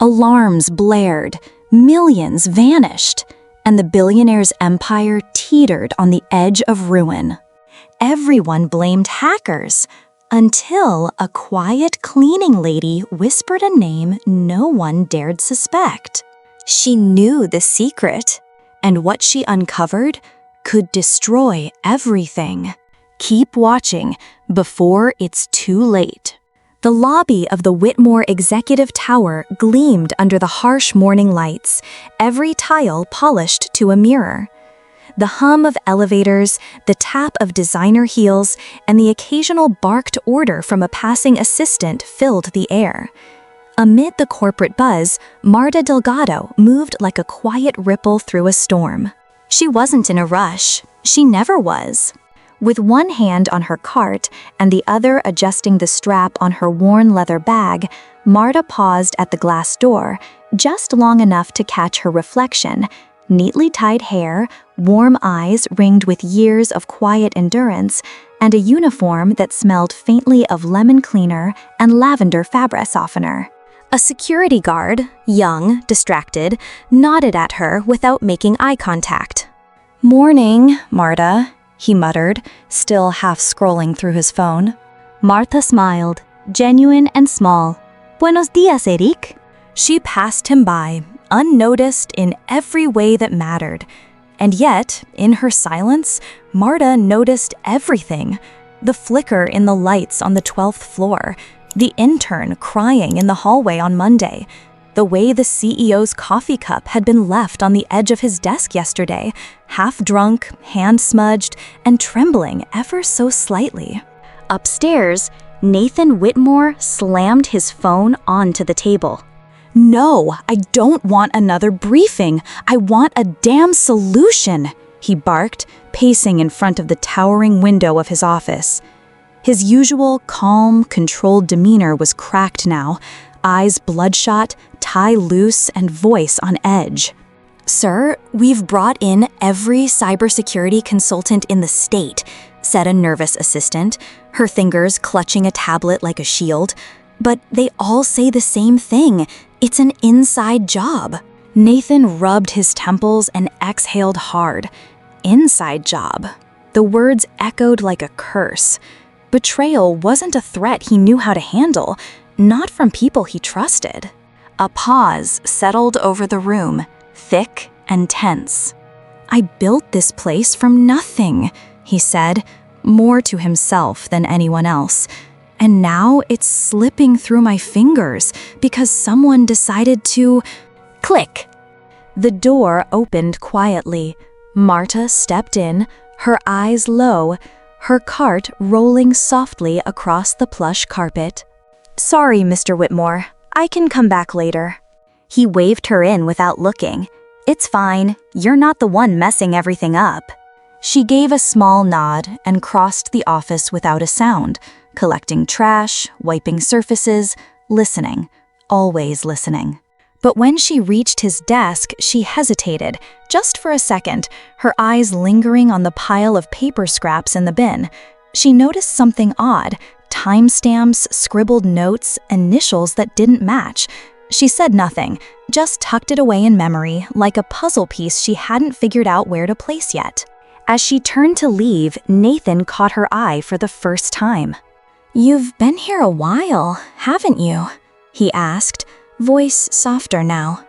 Alarms blared, millions vanished, and the billionaire's empire teetered on the edge of ruin. Everyone blamed hackers, until a quiet cleaning lady whispered a name no one dared suspect. She knew the secret, and what she uncovered could destroy everything. Keep watching before it's too late. The lobby of the Whitmore Executive Tower gleamed under the harsh morning lights, every tile polished to a mirror. The hum of elevators, the tap of designer heels, and the occasional barked order from a passing assistant filled the air. Amid the corporate buzz, Marta Delgado moved like a quiet ripple through a storm. She wasn't in a rush. She never was. With one hand on her cart and the other adjusting the strap on her worn leather bag, Marta paused at the glass door, just long enough to catch her reflection, neatly tied hair, warm eyes ringed with years of quiet endurance, and a uniform that smelled faintly of lemon cleaner and lavender fabric softener. A security guard, young, distracted, nodded at her without making eye contact. "Morning, Marta," he muttered, still half scrolling through his phone. Marta smiled, genuine and small. "Buenos días, Eric." She passed him by, unnoticed in every way that mattered. And yet, in her silence, Marta noticed everything. The flicker in the lights on the 12th floor, the intern crying in the hallway on Monday, the way the CEO's coffee cup had been left on the edge of his desk yesterday, half drunk, hand smudged, and trembling ever so slightly. Upstairs, Nathan Whitmore slammed his phone onto the table. "No, I don't want another briefing. I want a damn solution," he barked, pacing in front of the towering window of his office. His usual calm, controlled demeanor was cracked now, eyes bloodshot, tie loose, and voice on edge. "Sir, we've brought in every cybersecurity consultant in the state," said a nervous assistant, her fingers clutching a tablet like a shield. "But they all say the same thing. It's an inside job." Nathan rubbed his temples and exhaled hard. Inside job. The words echoed like a curse. Betrayal wasn't a threat he knew how to handle, not from people he trusted. A pause settled over the room, thick and tense. "I built this place from nothing," he said, more to himself than anyone else. "And now it's slipping through my fingers because someone decided to..." Click! The door opened quietly. Marta stepped in, her eyes low, her cart rolling softly across the plush carpet. "Sorry, Mr. Whitmore. I can come back later." He waved her in without looking. "It's fine. You're not the one messing everything up." She gave a small nod and crossed the office without a sound, collecting trash, wiping surfaces, listening, always listening. But when she reached his desk, she hesitated, just for a second, her eyes lingering on the pile of paper scraps in the bin. She noticed something odd, timestamps, scribbled notes, initials that didn't match. She said nothing, just tucked it away in memory, like a puzzle piece she hadn't figured out where to place yet. As she turned to leave, Nathan caught her eye for the first time. "You've been here a while, haven't you?" he asked, voice softer now.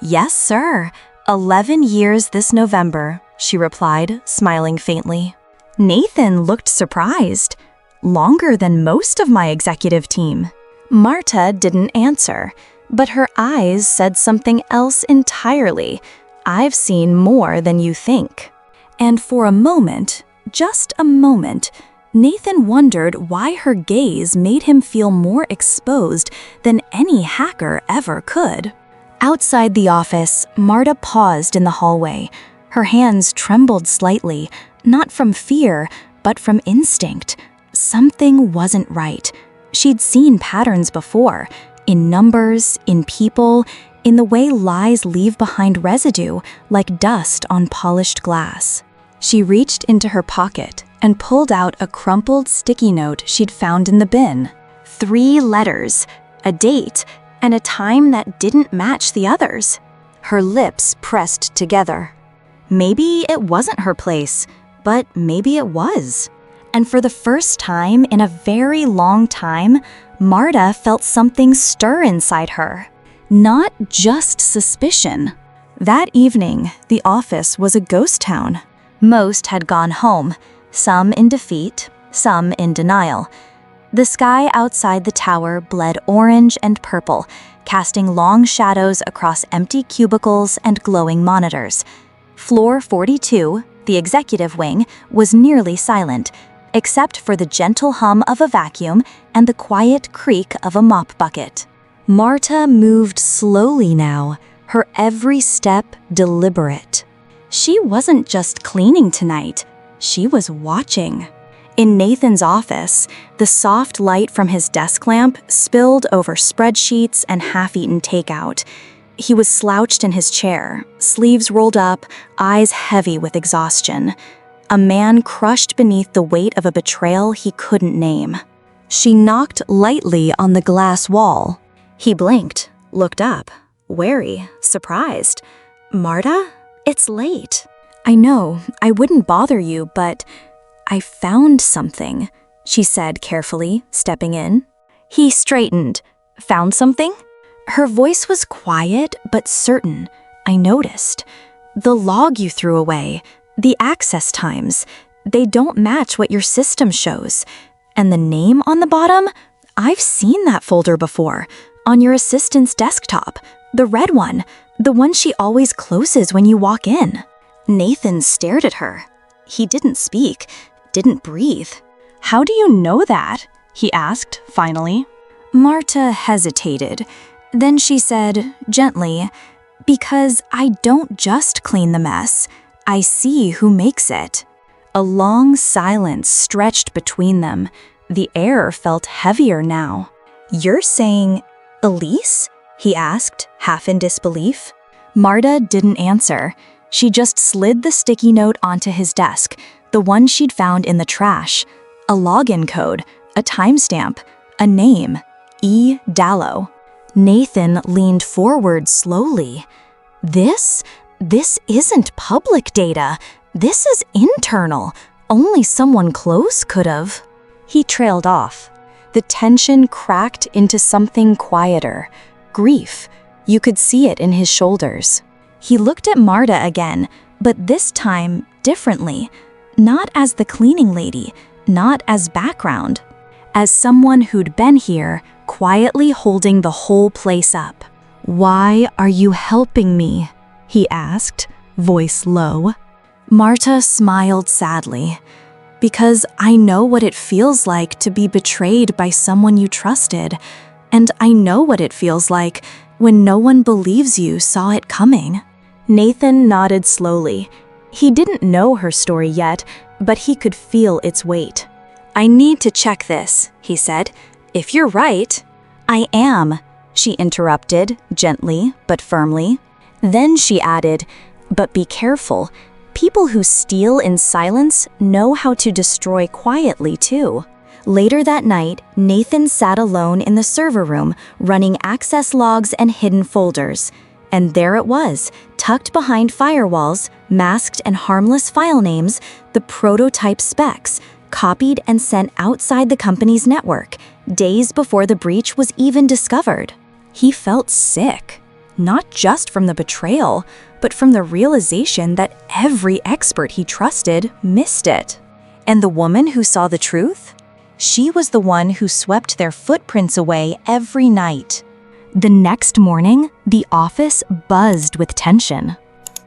"Yes, sir. 11 years this November," she replied, smiling faintly. Nathan looked surprised. "Longer than most of my executive team." Marta didn't answer, but her eyes said something else entirely. "I've seen more than you think." And for a moment, just a moment, Nathan wondered why her gaze made him feel more exposed than any hacker ever could. Outside the office, Marta paused in the hallway. Her hands trembled slightly, not from fear, but from instinct. Something wasn't right. She'd seen patterns before, in numbers, in people, in the way lies leave behind residue, like dust on polished glass. She reached into her pocket and pulled out a crumpled sticky note she'd found in the bin. 3 letters, a date, and a time that didn't match the others. Her lips pressed together. Maybe it wasn't her place, but maybe it was. And for the first time in a very long time, Marta felt something stir inside her. Not just suspicion. That evening, the office was a ghost town. Most had gone home, some in defeat, some in denial. The sky outside the tower bled orange and purple, casting long shadows across empty cubicles and glowing monitors. Floor 42, the executive wing, was nearly silent, except for the gentle hum of a vacuum and the quiet creak of a mop bucket. Marta moved slowly now, her every step deliberate. She wasn't just cleaning tonight, she was watching. In Nathan's office, the soft light from his desk lamp spilled over spreadsheets and half-eaten takeout. He was slouched in his chair, sleeves rolled up, eyes heavy with exhaustion. A man crushed beneath the weight of a betrayal he couldn't name. She knocked lightly on the glass wall. He blinked, looked up, wary, surprised. "Marta? It's late." "I know, I wouldn't bother you, but I found something," she said carefully, stepping in. He straightened. "Found something?" Her voice was quiet but certain. "I noticed. The log you threw away, the access times, they don't match what your system shows. And the name on the bottom? I've seen that folder before, on your assistant's desktop, the red one, the one she always closes when you walk in." Nathan stared at her. He didn't speak, didn't breathe. "How do you know that?" he asked, finally. Marta hesitated. Then she said, gently, "Because I don't just clean the mess. I see who makes it." A long silence stretched between them. The air felt heavier now. "You're saying Elise?" he asked, half in disbelief. Marta didn't answer. She just slid the sticky note onto his desk, the one she'd found in the trash. A login code, a timestamp, a name, E. Dallow. Nathan leaned forward slowly. This isn't public data. This is internal. Only someone close could have." He trailed off. The tension cracked into something quieter. Grief. You could see it in his shoulders. He looked at Marta again, but this time differently. Not as the cleaning lady, not as background. As someone who'd been here, quietly holding the whole place up. "Why are you helping me?" he asked, voice low. Marta smiled sadly. "Because I know what it feels like to be betrayed by someone you trusted, and I know what it feels like when no one believes you saw it coming." Nathan nodded slowly. He didn't know her story yet, but he could feel its weight. "I need to check this," he said. "If you're right." "I am," she interrupted, gently but firmly. Then she added, "But be careful. People who steal in silence know how to destroy quietly too." Later that night, Nathan sat alone in the server room, running access logs and hidden folders. And there it was, tucked behind firewalls, masked and harmless file names, the prototype specs, copied and sent outside the company's network, days before the breach was even discovered. He felt sick, not just from the betrayal, but from the realization that every expert he trusted missed it. And the woman who saw the truth? She was the one who swept their footprints away every night. The next morning, the office buzzed with tension.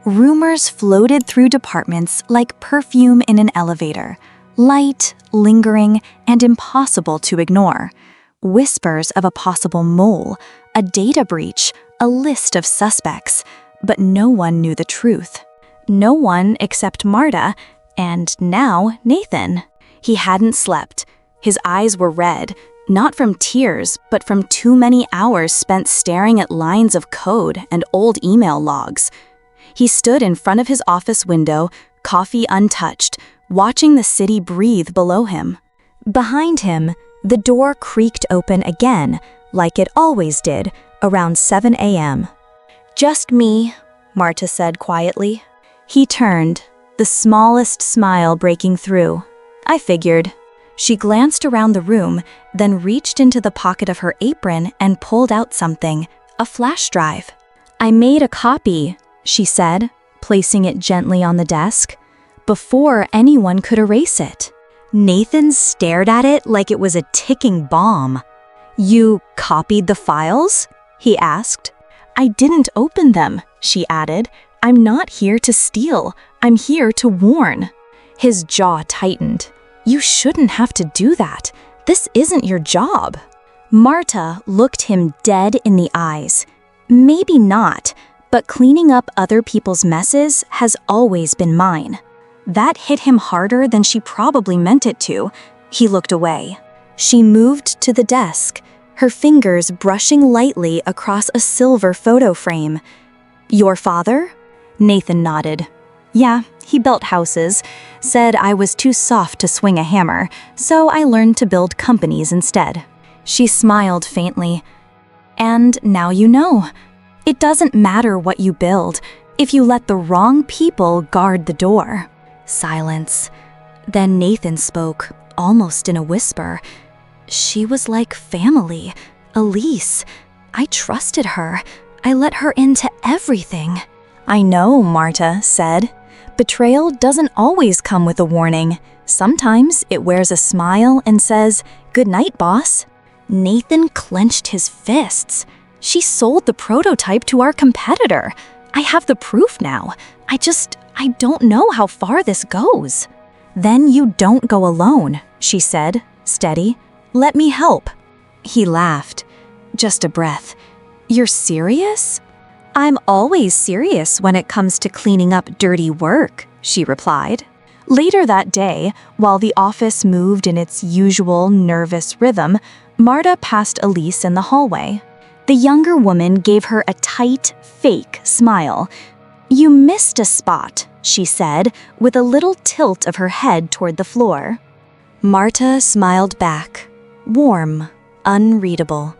Rumors floated through departments like perfume in an elevator, light, lingering, and impossible to ignore. Whispers of a possible mole, a data breach, a list of suspects, but no one knew the truth. No one except Marta, and now Nathan. He hadn't slept. His eyes were red, not from tears, but from too many hours spent staring at lines of code and old email logs. He stood in front of his office window, coffee untouched, watching the city breathe below him. Behind him, the door creaked open again, like it always did, around 7 a.m. "Just me," Marta said quietly. He turned, the smallest smile breaking through. "I figured." She glanced around the room, then reached into the pocket of her apron and pulled out something, a flash drive. "I made a copy," she said, placing it gently on the desk, before anyone could erase it. Nathan stared at it like it was a ticking bomb. "You copied the files?" he asked. "I didn't open them," she added. "I'm not here to steal. I'm here to warn." His jaw tightened. "You shouldn't have to do that. This isn't your job." Marta looked him dead in the eyes. "Maybe not, but cleaning up other people's messes has always been mine." That hit him harder than she probably meant it to. He looked away. She moved to the desk, her fingers brushing lightly across a silver photo frame. "Your father?" Nathan nodded. "Yeah, he built houses, said I was too soft to swing a hammer, so I learned to build companies instead." She smiled faintly. "And now you know. It doesn't matter what you build if you let the wrong people guard the door." Silence. Then Nathan spoke, almost in a whisper. "She was like family. Elise. I trusted her. I let her into everything." "I know," Marta said. "Betrayal doesn't always come with a warning. Sometimes it wears a smile and says, 'Good night, boss.'" Nathan clenched his fists. "She sold the prototype to our competitor. I have the proof now. I don't know how far this goes." "Then you don't go alone," she said, steady. "Let me help." He laughed. Just a breath. "You're serious?" "I'm always serious when it comes to cleaning up dirty work," she replied. Later that day, while the office moved in its usual nervous rhythm, Marta passed Elise in the hallway. The younger woman gave her a tight, fake smile. "You missed a spot," she said, with a little tilt of her head toward the floor. Marta smiled back, warm, unreadable.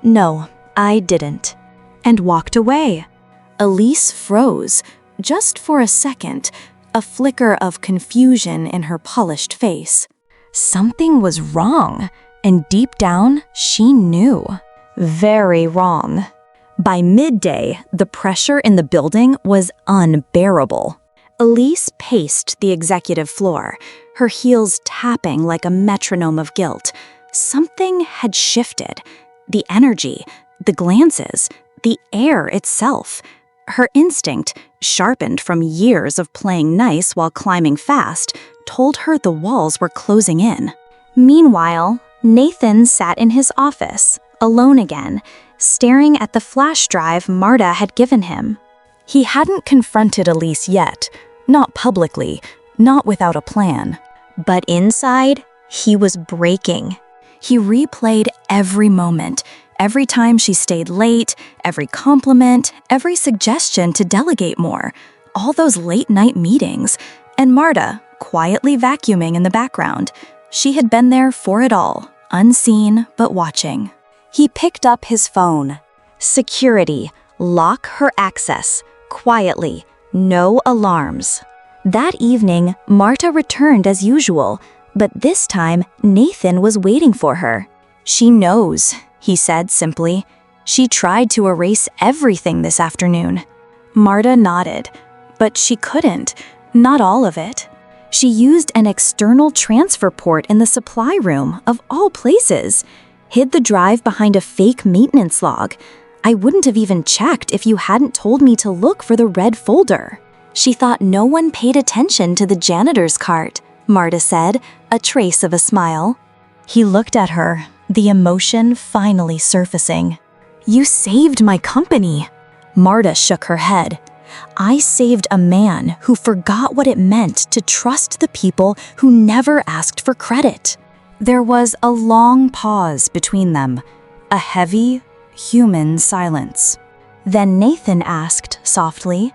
"No, I didn't," and walked away. Elise froze, just for a second, a flicker of confusion in her polished face. Something was wrong, and deep down, she knew. Very wrong. By midday, the pressure in the building was unbearable. Elise paced the executive floor, her heels tapping like a metronome of guilt. Something had shifted. The energy, the glances, the air itself. Her instinct, sharpened from years of playing nice while climbing fast, told her the walls were closing in. Meanwhile, Nathan sat in his office, alone again, staring at the flash drive Marta had given him. He hadn't confronted Elise yet, not publicly, not without a plan. But inside, he was breaking. He replayed every moment, every time she stayed late, every compliment, every suggestion to delegate more, all those late-night meetings, and Marta, quietly vacuuming in the background. She had been there for it all, unseen but watching. He picked up his phone. Security, lock her access, quietly, no alarms. That evening, Marta returned as usual, but this time Nathan was waiting for her. "She knows," he said simply. "She tried to erase everything this afternoon." Marta nodded, but she couldn't, not all of it. She used an external transfer port in the supply room, of all places. Hid the drive behind a fake maintenance log. "I wouldn't have even checked if you hadn't told me to look for the red folder." She thought no one paid attention to the janitor's cart, Marta said, a trace of a smile. He looked at her, the emotion finally surfacing. "You saved my company." Marta shook her head. "I saved a man who forgot what it meant to trust the people who never asked for credit." There was a long pause between them, a heavy, human silence. Then Nathan asked softly,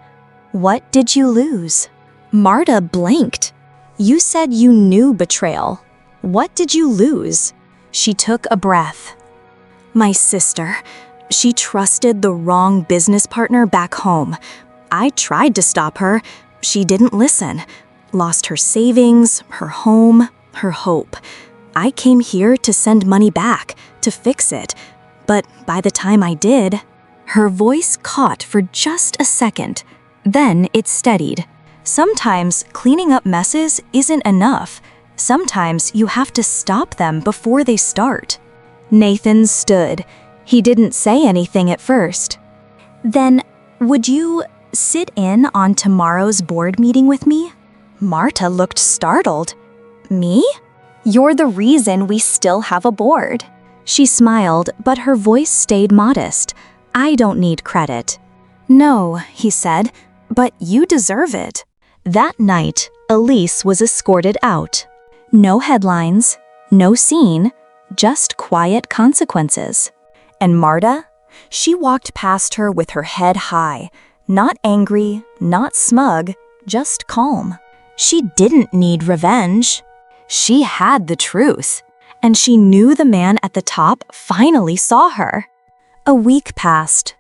"What did you lose?" Marta blinked. "You said you knew betrayal. What did you lose?" She took a breath. "My sister. She trusted the wrong business partner back home. I tried to stop her. She didn't listen. Lost her savings, her home, her hope. I came here to send money back, to fix it. But by the time I did, her voice caught for just a second. Then it steadied. Sometimes cleaning up messes isn't enough. Sometimes you have to stop them before they start. Nathan stood. He didn't say anything at first. Then, would you sit in on tomorrow's board meeting with me? Marta looked startled. Me? You're the reason we still have a board. She smiled, but her voice stayed modest. I don't need credit. No, he said, but you deserve it. That night, Elise was escorted out. No headlines, no scene, just quiet consequences. And Marta? She walked past her with her head high, not angry, not smug, just calm. She didn't need revenge. She had the truth, and she knew the man at the top finally saw her. A week passed.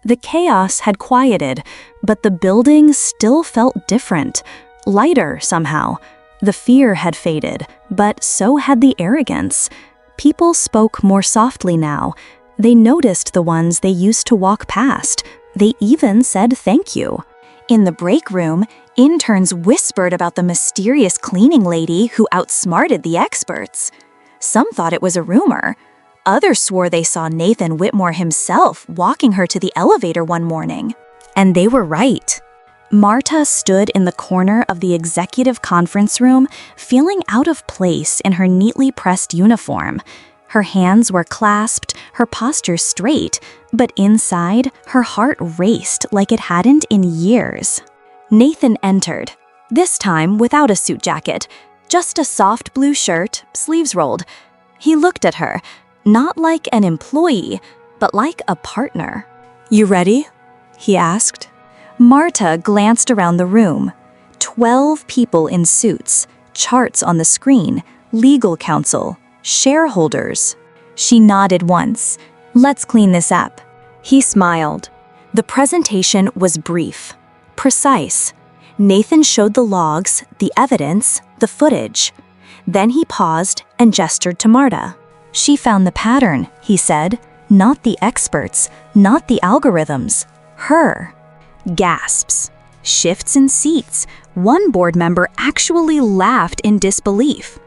The chaos had quieted, but the building still felt different, lighter somehow. The fear had faded, but so had the arrogance. People spoke more softly now. They noticed the ones they used to walk past. They even said thank you. In the break room, interns whispered about the mysterious cleaning lady who outsmarted the experts. Some thought it was a rumor. Others swore they saw Nathan Whitmore himself walking her to the elevator one morning. And they were right. Marta stood in the corner of the executive conference room, feeling out of place in her neatly pressed uniform. Her hands were clasped, her posture straight, but inside, her heart raced like it hadn't in years. Nathan entered, this time without a suit jacket, just a soft blue shirt, sleeves rolled. He looked at her, not like an employee, but like a partner. You ready? He asked. Marta glanced around the room. 12 people in suits, charts on the screen, legal counsel, shareholders. She nodded once. Let's clean this up. He smiled. The presentation was brief, precise. Nathan showed the logs, the evidence, the footage. Then he paused and gestured to Marta. She found the pattern, he said. Not the experts, not the algorithms. Her. Gasps. Shifts in seats. One board member actually laughed in disbelief.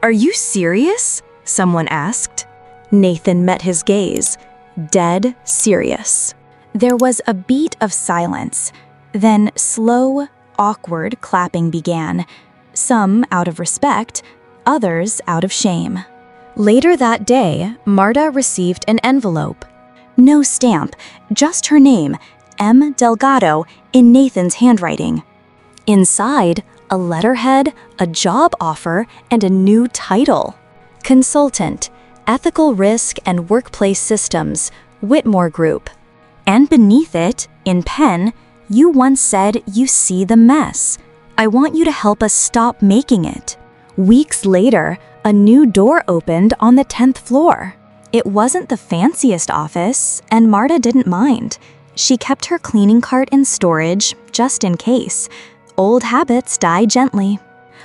Are you serious? Someone asked. Nathan met his gaze. Dead serious. There was a beat of silence. Then slow, awkward clapping began. Some out of respect, others out of shame. Later that day, Marta received an envelope. No stamp, just her name, M. Delgado, in Nathan's handwriting. Inside, a letterhead, a job offer, and a new title. Consultant, Ethical Risk and Workplace Systems, Whitmore Group. And beneath it, in pen, you once said you see the mess. I want you to help us stop making it. Weeks later, a new door opened on the 10th floor. It wasn't the fanciest office, and Marta didn't mind. She kept her cleaning cart in storage, just in case. Old habits die gently.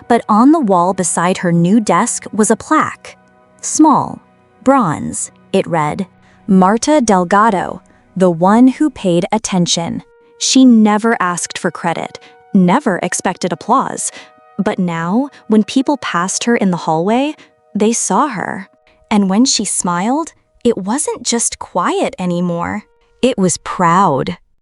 But on the wall beside her new desk was a plaque. Small, bronze, it read, Marta Delgado, the one who paid attention. She never asked for credit, never expected applause. But now, when people passed her in the hallway, they saw her. And when she smiled, it wasn't just quiet anymore. It was proud.